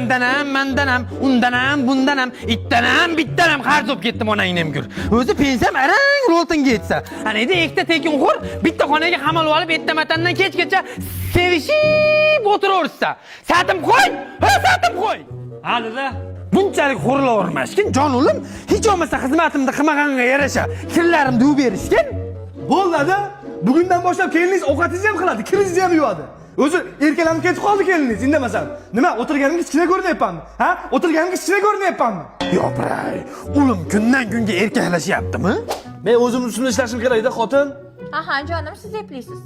mandanam, undanam, bundanam, ittanam, bittanam qarz olib ketdim onangni gul. O'zi pensiyam arang roltinga yetsa. Ana edi ikkita tekinxo'r bitta xonaga qamalib olib, ertamatandan kechgacha sevishib o'tiraversa. Satim qo'y! Ha, satim qo'y! Hali-da bunchalik xo'rlavermashkin, jonulim, hech olmasa xizmatimni qilmaganga yarasha kirlarimni yuvib berishgan. Bo'ldi-da. Bugundan boshlab keliningiz ovqatingizni ham qiladi, kiringizni ham yuvadi. O'zi erkalanib ketib qoldi keliningiz, indamasan. Nima, o'tirganimga kichkina ko'rinyapmanmi? Ha? O'tirganimga kichkina ko'rinyapmanmi? Yo'q-bray, ulim kundan kunga erkaklashyaptimi? Men o'zim ustida ishlashim kerak-da, xotin. Aha, jonim, siz eplisiz.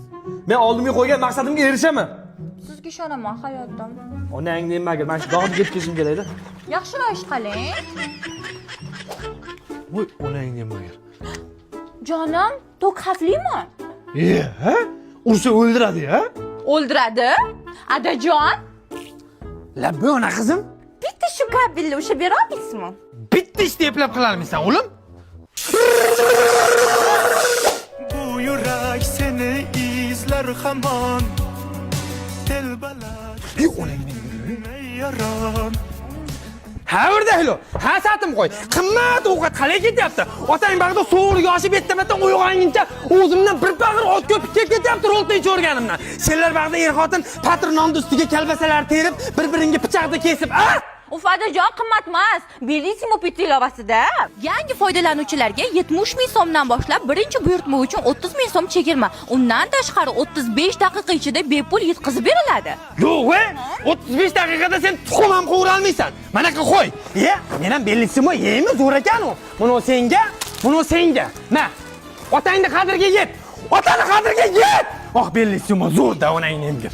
Men oldimga qo'ygan maqsadimga erishaman. Sizga ishonaman hayotim. Onangni nimaga? Men shu dog'ni yetkazishim kerak-da. Yaxshiroq ish qiling. Voy, onangni nimaga? Jonim, tok xavflimi? Ha? Ursa o'ldiradi-ya? O'ldiradi? Adajon, Labbi ona qizim, bitta shu kabelni o'sha bera olasizmi? bitta ishni eplab qilarmisan, o'g'lim? Bu yurak seni izler hamon Telbalar yaram Ha, o'rdahlo. Ha, satim qo'y. Qimmat ovqat qalay ketyapti? Otang bag'da so'g'riga oshib ettamatan uyg'onguncha o'zimdan bir bag'ir ot ko'pib ketyapti rolta ichorganimdan. Senlar bag'da er-xotin patr nonni ustiga kalbasalar terib, bir-biringga pichoqda kesib, a? Uf, adajon, qimmat emas. Bellissimo bitta ilovasida. Yangi foydalanuvchilarga 70 ming so'mdan boshlab birinchi buyurtma uchun 30 ming so'm chegirma. Undan tashqari 35 daqiqa ichida bepul yetkazib beriladi. Yo'q, 35 daqiqada sen tuxum ham qovura olmaysan. Mana qo'y. Men ham bellissimo yeymi, zo'r ekan u. Buni senga, buni senga. Ma, otangni qadriga yet. Otani qadriga yet. Oh, bellissimo zo'r da onangni emgir.